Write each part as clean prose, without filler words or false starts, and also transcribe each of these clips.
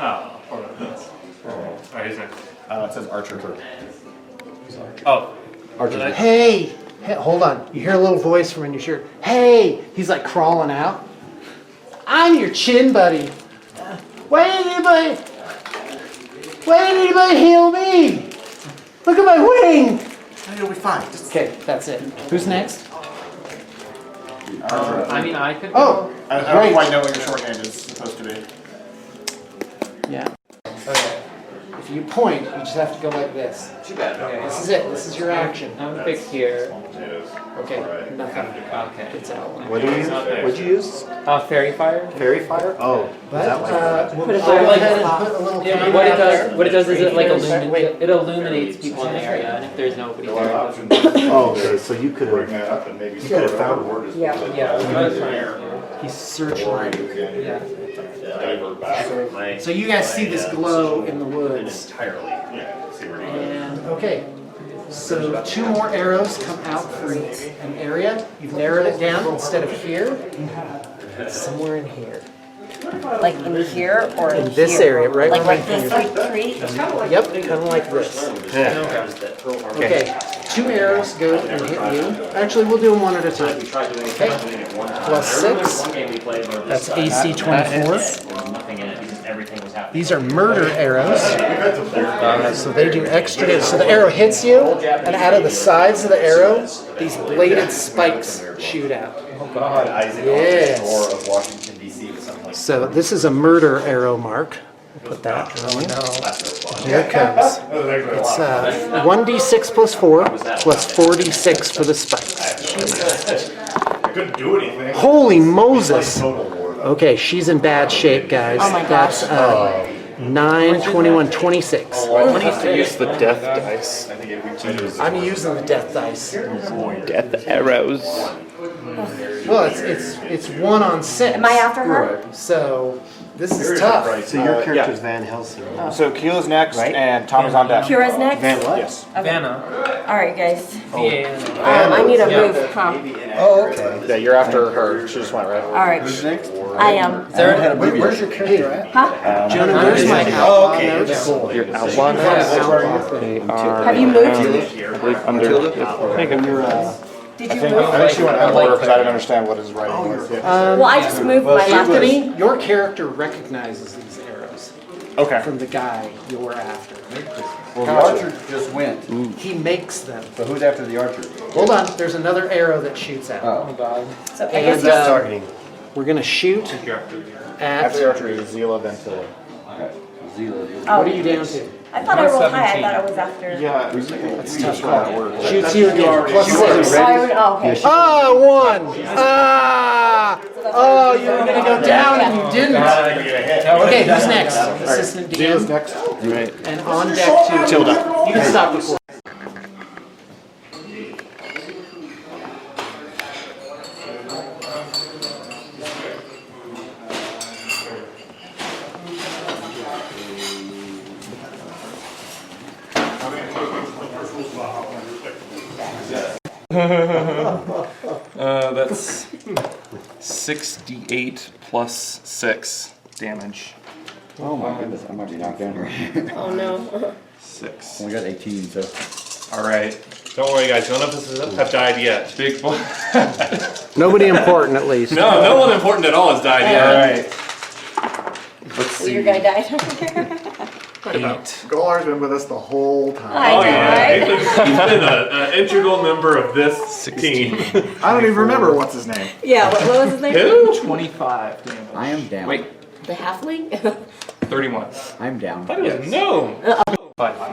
Oh, hold on. Alright, he's next. It says Archer. Oh. Archer. Hey, hold on. You hear a little voice from in your shirt. Hey, he's like crawling out. I'm your chin buddy. Why didn't anybody heal me? Look at my wing. You'll be fine. Okay, that's it. Who's next? I mean, I could. Oh, I don't quite know what your shorthand is supposed to be. yeah. Okay. If you point, you just have to go like this. Too bad. Okay, this is it. This is your action. I'm gonna pick here. Okay, nothing. Okay. It's out. What do you use? What'd you use? Fairy fire. Fairy fire? Oh, But that we'll So, go like, ahead and put a little. Yeah, what it does is it like illuminates people in the area, and if there's nobody there, it doesn't. Oh, okay, so you could have found one. Yeah. He's searchlighting. Yeah. So you guys see this glow in the woods. And okay, so 2 more arrows come out for an area. You've narrowed it down. Instead of here, it's somewhere in here. Like in here or In this area, right? Like where right my this finger- tree? Yep, kind of like this. Okay, 2 arrows go and hit you. Actually, we'll do them one at a time. Okay, plus 6. That's AC 24. These are murder arrows. So they do extra damage. So the arrow hits you, and out of the sides of the arrow, these bladed spikes shoot out. Oh God. Yes. So this is a murder arrow mark. We'll put that on you. Here it comes. It's 1d6 plus 4, plus 4d6 for the spikes. I couldn't do anything. Holy Moses! Okay, she's in bad shape, guys. Oh my That's 9, 21, 26. I used to use the death dice. I'm using the death dice. Death arrows. Well, it's 1 on 6. Am I after her? So this is tough. So your character's Van Helsing. So Keela's next, Right? and Tom is on deck. Kira's next? Van what? Yes. Vanna. All right, guys. V-A-N. I need a move, huh? Oh, okay. Yeah, you're after her. She just went right. All right. Next? I am. Where's your character at? Huh? Jonah, where's my Oh, outlaw okay. notes? Your outlaw notes? Have you moved? Under. Did you I move? think she went out of order because I didn't understand what his writing was. Well, I just moved my left. Anthony, your character recognizes these arrows Okay. from the guy you're after. Well, the archer just went. He makes them. So who's after the archer? Hold on, there's another arrow that shoots out. Oh. God. So I guess And you're Targeting. we're gonna shoot After the at. archery is Zila, then Tilla. Zila. What are you down to? I thought I rolled high. I thought I was after. Yeah. That's a tough call. Shoots you again. Plus 6. Oh, okay. Ah, 1. Ah! Oh, you were gonna go down and you didn't. Okay, who's next? Assistant Zila's DM. next. Right. And on deck to Tilda. You can stop recording. That's 68 plus 6 damage. Oh my goodness, I might be knocked down here. Oh no. 6. Only got 18, so. Alright. Don't worry, guys. None of us have died yet. Big boy. Nobody important, at least. No one important at all has died yet. Alright. Let's see. Your guy died. 8. Golar's been with us the whole time. I know, right? He's been an integral member of this team. I don't even remember what's his name. Yeah, what was his name? Who? 25 damage. I am down. Wait, The halfling? 31. I'm down. I thought it was gnome. 5 feet.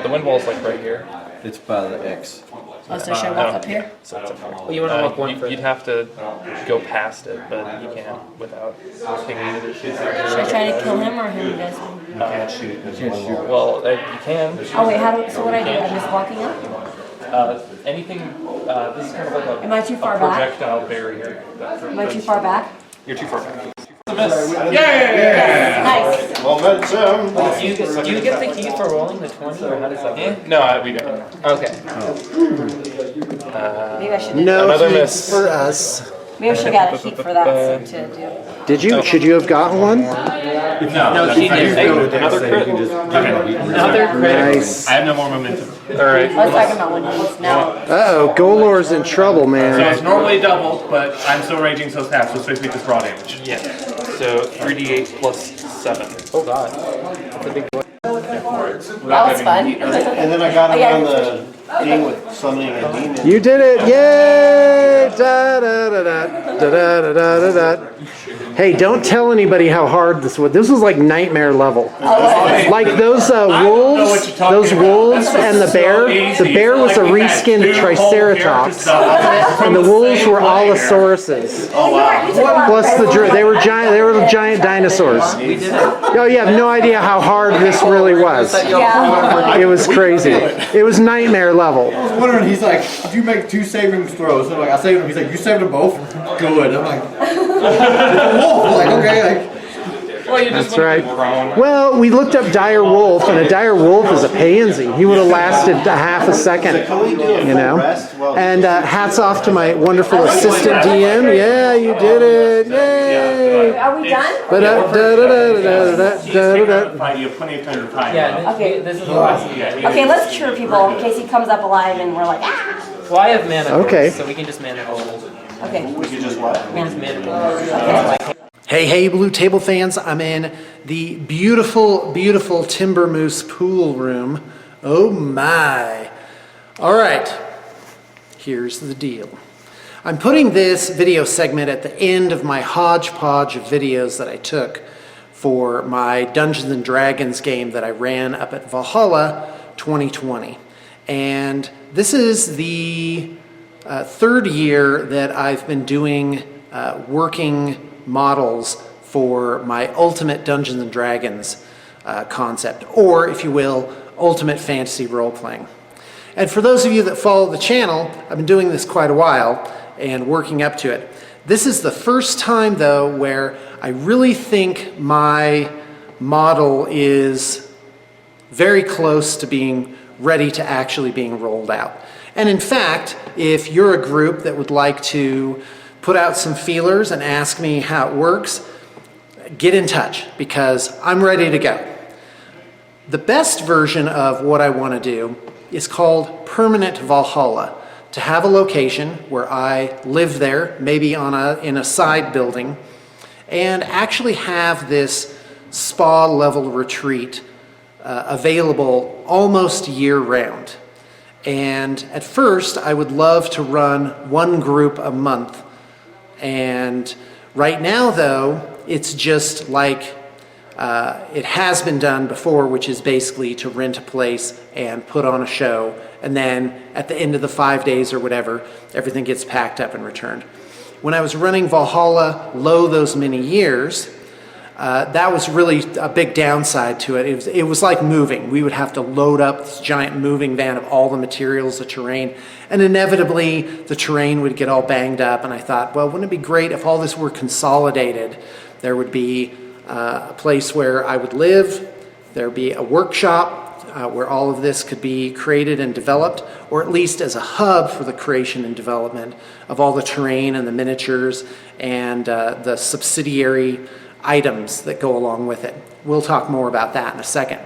The wind wall's like right here. It's by the X. Oh, so should I walk up here? So it's up there. Well, you want to look one further. You'd have to go past it, but you can without taking it. Should I try to kill him or him guys? You can't shoot. Well, you can. Oh wait, so what do I do? I'm just walking up? Anything. This is kind of like a, Am I too far a back? projectile barrier. Am I too far back? You're too far back. Nice. Momentum. Do you get the key for rolling the 20, or how does that work? No, we don't. Okay. Maybe I should. No Another heat miss. for us. Maybe I should have got a heat for that so to do. Did you? Should you have gotten one? No, she did. Another crit. Another crit. Nice. I have no more momentum. Alright. I was talking about when he's now. Uh-oh, Golor's in trouble, So man. it's normally doubled, but I'm still raging so fast, so it's basically just raw damage. Yeah. So 3d8 plus 7. Oh god. That's a big boy. That was fun. And then I got him on the thing with summoning a demon. You did it! Yay! Da da da da da da da da da. Hey, don't tell anybody how hard this was. This was like nightmare level. Like those wolves, and the bear. The bear was a reskinned Triceratops, and the wolves were Allosauruses. Plus they were giant. They were giant dinosaurs. Oh, you have no idea how hard this really was. Yeah. It was crazy. It was nightmare level. I was wondering, he's like, did you make 2 saving throws? I'm like, I saved him. He's like, you saved them both? Good. I'm like, it's a wolf. I'm like, okay. That's right. Well, we looked up dire wolf, and a dire wolf is a pansy. He would have lasted a half a second, you know. And hats off to my wonderful assistant DM. Yeah, you did it! Yay! Are we done? You have plenty of time to time. Yeah, Okay. this is the last one. Okay, let's cure people in case he comes up alive and we're like, ah. Well, I have mana. Okay. So we can just mana gold. Okay. We could just what? Just mana gold. Hey, Blue Table fans! I'm in the beautiful, beautiful Timber Moose pool room. Oh my! All right, here's the deal. I'm putting this video segment at the end of my hodgepodge of videos that I took for my Dungeons and Dragons game that I ran up at Valhalla 2020. And this is the third year that I've been doing working models for my Ultimate Dungeons and Dragons concept, or if you will, Ultimate Fantasy Role-Playing. And for those of you that follow the channel, I've been doing this quite a while and working up to it. This is the first time, though, where I really think my model is very close to being ready to actually being rolled out. And in fact, if you're a group that would like to put out some feelers and ask me how it works, get in touch because I'm ready to go. The best version of what I want to do is called Permanent Valhalla, to have a location where I live there, maybe in a side building, and actually have this spa level retreat available almost year round. And at first I would love to run one group a month. And right now though, it's just like it has been done before, which is basically to rent a place and put on a show, and then at the end of the 5 days or whatever, everything gets packed up and returned. When I was running Valhalla low those many years, that was really a big downside to it. It was like moving. We would have to load up this giant moving van of all the materials, the terrain, and inevitably the terrain would get all banged up. And I thought, well, wouldn't it be great if all this were consolidated? There would be a place where I would live, there would be a workshop where all of this could be created and developed, or at least as a hub for the creation and development of all the terrain and the miniatures and the subsidiary items that go along with it. We'll talk more about that in a second.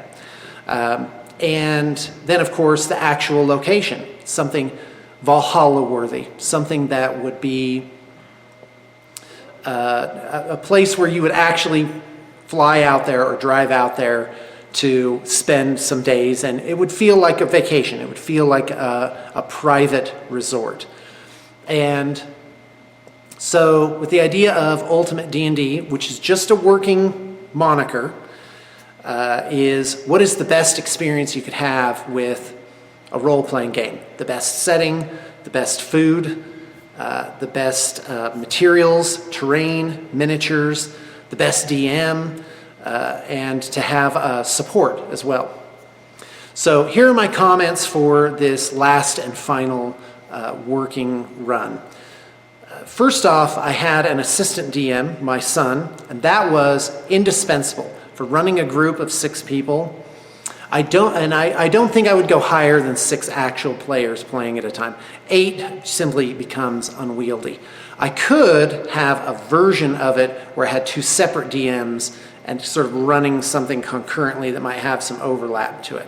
And then, of course, the actual location, something Valhalla-worthy, something that would be a place where you would actually fly out there or drive out there to spend some days, and it would feel like a vacation. It would feel like a private resort. And so with the idea of Ultimate D&D, which is just a working moniker, is what is the best experience you could have with a role-playing game? The best setting, the best food, the best materials, terrain, miniatures, the best DM, and to have support as well. So here are my comments for this last and final working run. First off, I had an assistant DM, my son, and that was indispensable for running a group of 6 people. I don't think I would go higher than 6 actual players playing at a time. 8 simply becomes unwieldy. I could have a version of it where I had 2 separate DMs and sort of running something concurrently that might have some overlap to it.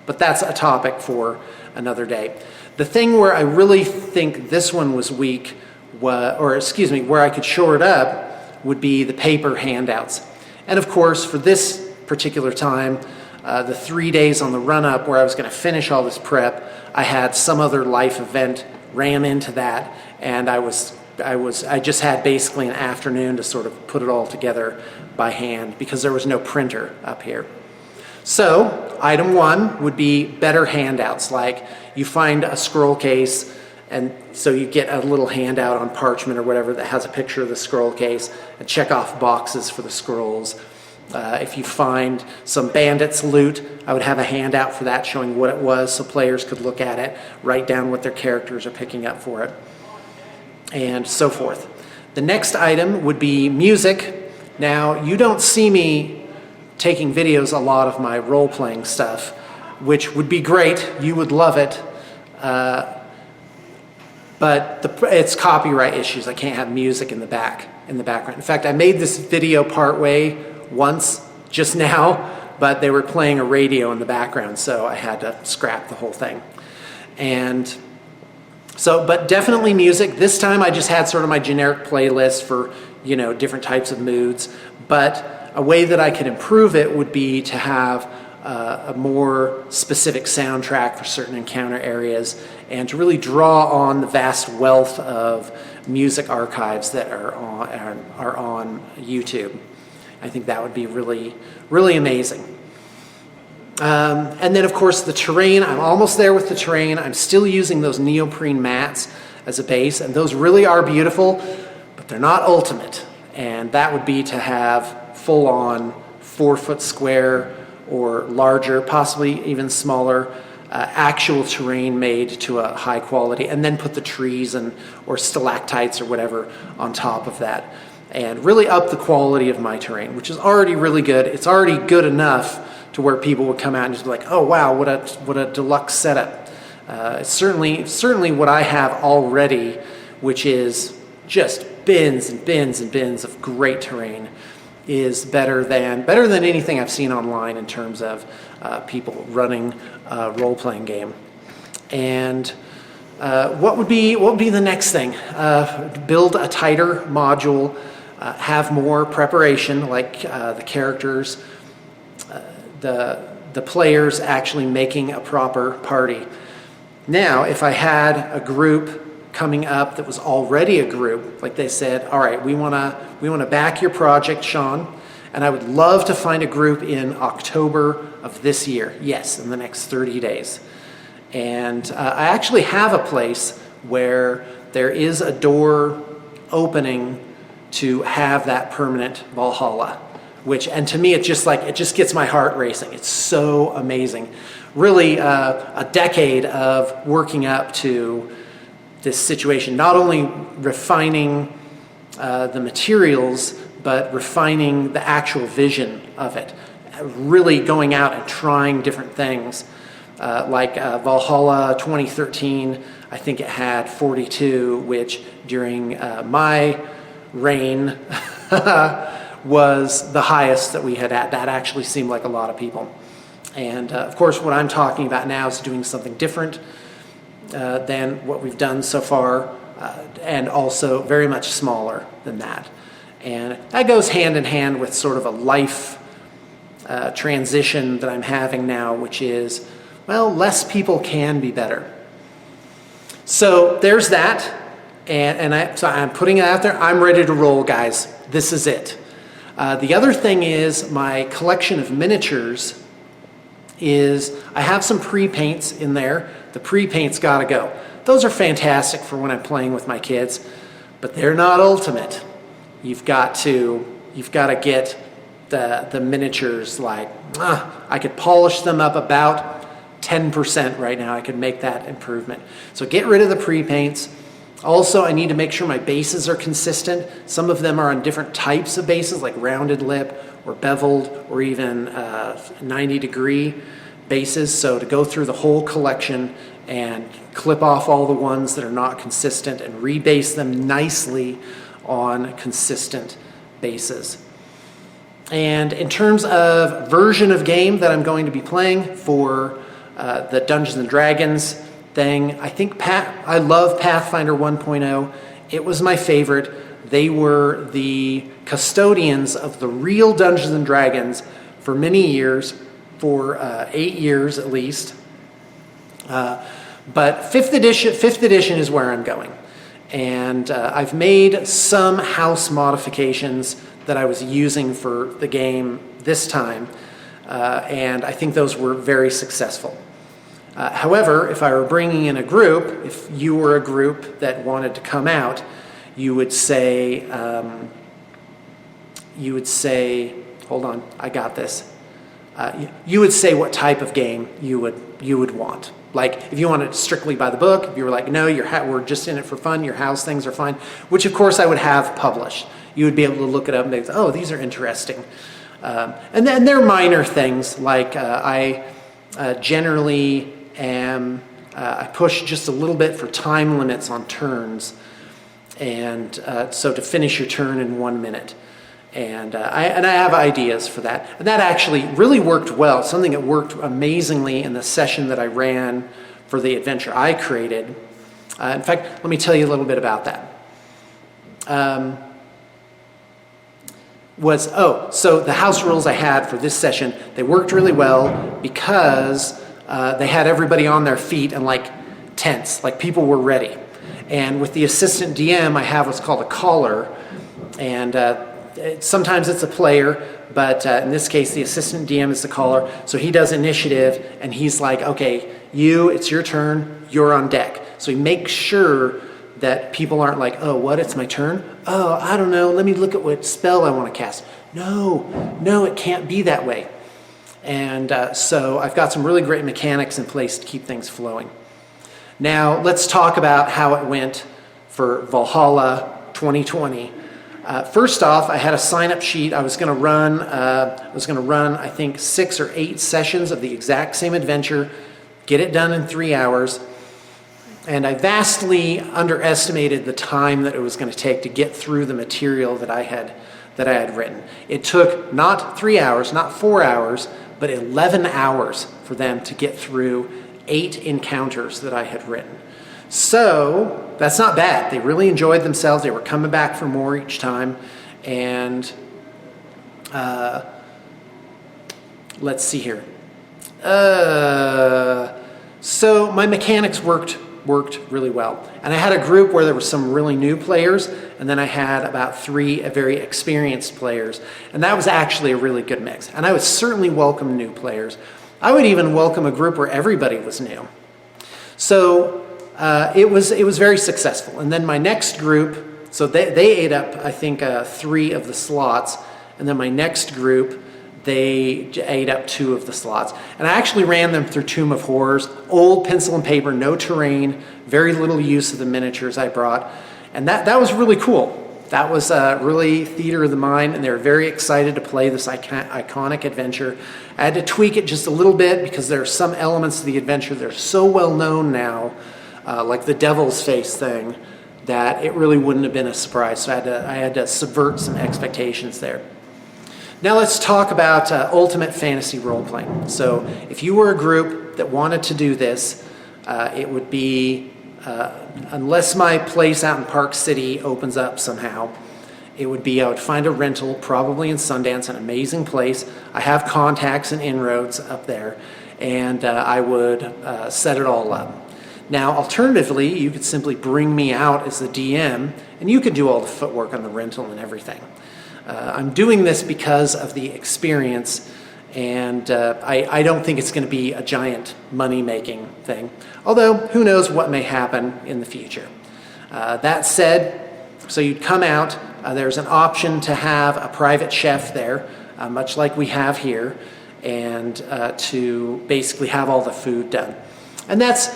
But that's a topic for another day. The thing where I really think this one was weak, where I could shore it up, would be the paper handouts. And of course, for this particular time, the 3 days on the run-up where I was going to finish all this prep, I had some other life event ram into that, and I just had basically an afternoon to sort of put it all together by hand because there was no printer up here. So, item 1 would be better handouts, like you find a scroll case, and so you get a little handout on parchment or whatever that has a picture of the scroll case and check off boxes for the scrolls. If you find some bandits loot, I would have a handout for that showing what it was so players could look at it, write down what their characters are picking up for it, and so forth. The next item would be music. Now, you don't see me taking videos a lot of my role-playing stuff, which would be great. You would love it. But it's copyright issues. I can't have music in the background. In fact, I made this video partway once just now, but they were playing a radio in the background, so I had to scrap the whole thing. And so, but definitely music. This time I just had sort of my generic playlist for, different types of moods. But a way that I could improve it would be to have a more specific soundtrack for certain encounter areas and to really draw on the vast wealth of music archives that are on YouTube. I think that would be really, really amazing. And then, of course, the terrain. I'm almost there with the terrain. I'm still using those neoprene mats as a base, and those really are beautiful, but they're not ultimate. And that would be to have full-on 4-foot square or larger, possibly even smaller, actual terrain made to a high quality, and then put the trees or stalactites or whatever on top of that. And really up the quality of my terrain, which is already really good. It's already good enough to where people would come out and just be like, oh wow, what a deluxe setup. It's certainly what I have already, which is just bins and bins and bins of great terrain, is better than anything I've seen online in terms of people running a role-playing game. And what would be the next thing? Build a tighter module, have more preparation, like the characters, the players actually making a proper party. Now, if I had a group coming up that was already a group, like they said, all right, we want to back your project, Sean, and I would love to find a group in October of this year. Yes, in the next 30 days. And I actually have a place where there is a door opening to have that permanent Valhalla, and to me it just gets my heart racing. It's so amazing. Really a decade of working up to this situation, not only refining the materials, but refining the actual vision of it. Really going out and trying different things. Like Valhalla 2013, I think it had 42, which during my reign was the highest that we had at. That actually seemed like a lot of people. And of course, what I'm talking about now is doing something different than what we've done so far, and also very much smaller than that. And that goes hand in hand with sort of a life transition that I'm having now, which is, well, less people can be better. So there's that, so I'm putting it out there. I'm ready to roll, guys. This is it. The other thing is my collection of miniatures is I have some pre-paints in there. The pre-paints gotta go. Those are fantastic for when I'm playing with my kids, but they're not ultimate. You've got to get the miniatures like, I could polish them up about 10% right now. I could make that improvement. So get rid of the pre-paints. Also, I need to make sure my bases are consistent. Some of them are on different types of bases, like rounded lip or beveled or even 90 degree. bases. So to go through the whole collection and clip off all the ones that are not consistent and rebase them nicely on consistent bases. And in terms of version of game that I'm going to be playing for the Dungeons and Dragons thing, I think I love Pathfinder 1.0. It was my favorite. They were the custodians of the real Dungeons and Dragons for many years, for 8 years at least. But fifth edition is where I'm going. And I've made some house modifications that I was using for the game this time, and I think those were very successful. However, if I were bringing in a group, if you were a group that wanted to come out, you would say, hold on, I got this. You would say what type of game you would want. Like, if you wanted strictly by the book, if you were like, no, we're just in it for fun, your house things are fine, which of course I would have published. You would be able to look it up and think, oh, these are interesting. And then there are minor things, like I generally I push just a little bit for time limits on turns, and so to finish your turn in 1 minute. And I have ideas for that. And that actually really worked well. Something that worked amazingly in the session that I ran for the adventure I created. In fact, let me tell you a little bit about that. So the house rules I had for this session, they worked really well because they had everybody on their feet and like tense, like people were ready. And with the assistant DM, I have what's called a caller, and sometimes it's a player, but in this case, the assistant DM is the caller. So he does initiative, and he's like, okay, it's your turn, you're on deck. So he makes sure that people aren't like, oh, what, it's my turn? Oh, I don't know, let me look at what spell I want to cast. No, it can't be that way. And so I've got some really great mechanics in place to keep things flowing. Now, let's talk about how it went for Valhalla 2020. First off, I had a sign-up sheet. I was going to run, I think, 6 or 8 sessions of the exact same adventure, get it done in 3 hours, and I vastly underestimated the time that it was going to take to get through the material that I had written. It took not 3 hours, not 4 hours, but 11 hours for them to get through 8 encounters that I had written. So that's not bad. They really enjoyed themselves. They were coming back for more each time. And let's see here. So my mechanics worked really well. And I had a group where there were some really new players, and then I had about 3 very experienced players. And that was actually a really good mix. And I would certainly welcome new players. I would even welcome a group where everybody was new. So it was very successful. And then my next group, so they ate up, I think, 3 of the slots. And then my next group, they ate up 2 of the slots. And I actually ran them through Tomb of Horrors, old pencil and paper, no terrain, very little use of the miniatures I brought. And that was really cool. That was really theater of the mind, and they were very excited to play this iconic adventure. I had to tweak it just a little bit because there are some elements of the adventure that are so well known now, like the Devil's Face thing, that it really wouldn't have been a surprise. So I had to subvert some expectations there. Now let's talk about ultimate fantasy role-playing. So if you were a group that wanted to do this, it would be, unless my place out in Park City opens up somehow, it would be I would find a rental, probably in Sundance, an amazing place. I have contacts and inroads up there, and I would set it all up. Now, alternatively, you could simply bring me out as the DM, and you could do all the footwork on the rental and everything. I'm doing this because of the experience, and I don't think it's going to be a giant money-making thing, although who knows what may happen in the future. That said, so you'd come out, there's an option to have a private chef there, much like we have here, and to basically have all the food done. And that's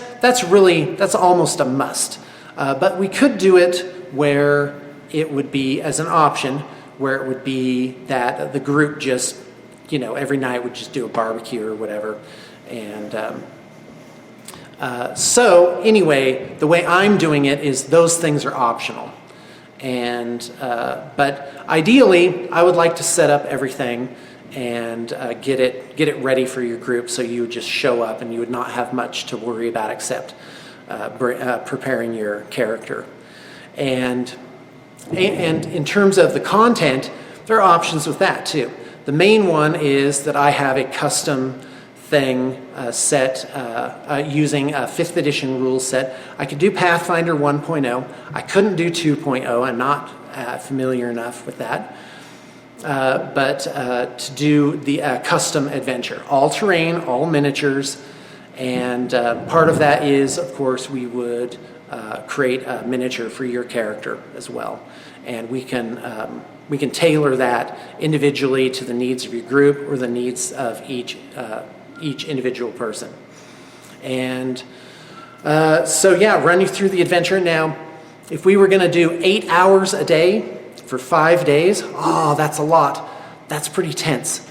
almost a must. But we could do it where it would be as an option, where it would be that the group just, every night would just do a barbecue or whatever. And so anyway, the way I'm doing it is those things are optional. And but ideally, I would like to set up everything and get it ready for your group, so you would just show up and you would not have much to worry about except preparing your character. And in terms of the content, there are options with that too. The main one is that I have a custom thing set using a 5th edition rule set. I could do Pathfinder 1.0. I couldn't do 2.0. I'm not familiar enough with that. But to do the custom adventure, all terrain, all miniatures, and part of that is, of course, we would create a miniature for your character as well, and we can tailor that individually to the needs of your group or the needs of each individual person. And so yeah, run you through the adventure. Now, if we were going to do 8 hours a day for 5 days, that's a lot. That's pretty tense.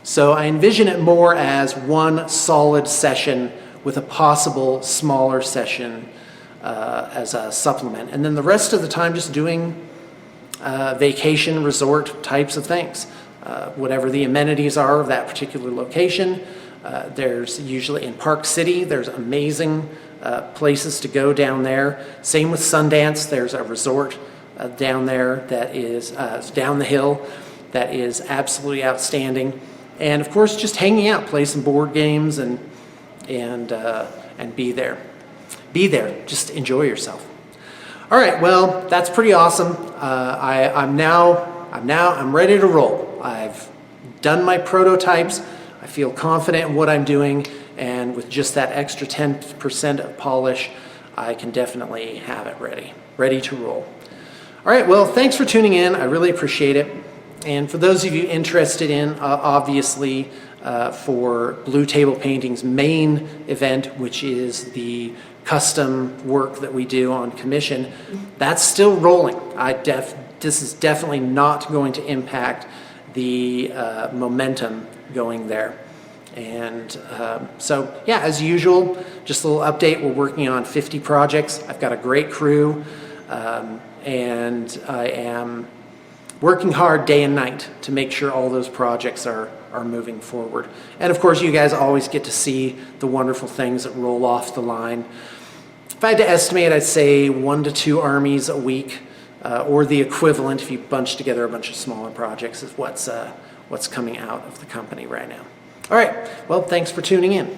So I envision it more as one solid session with a possible smaller session as a supplement. And then the rest of the time just doing vacation resort types of things. Whatever the amenities are of that particular location. There's usually in Park City, there's amazing places to go down there. Same with Sundance, there's a resort down there that is down the hill that is absolutely outstanding. And of course, just hanging out, play some board games and be there. Be there, just enjoy yourself. All right, well, that's pretty awesome. I'm ready to roll. I've done my prototypes. I feel confident in what I'm doing, and with just that extra 10% of polish, I can definitely have it ready to roll. All right, well, thanks for tuning in. I really appreciate it. And for those of you interested in, obviously, for Blue Table Painting's main event, which is the custom work that we do on commission, that's still rolling. This is definitely not going to impact the momentum going there. And so, yeah, as usual, just a little update. We're working on 50 projects. I've got a great crew, and I am working hard day and night to make sure all those projects are moving forward. And of course, you guys always get to see the wonderful things that roll off the line. If I had to estimate, I'd say 1 to 2 armies a week, or the equivalent if you bunch together a bunch of smaller projects, is what's coming out of the company right now. All right, well, thanks for tuning in.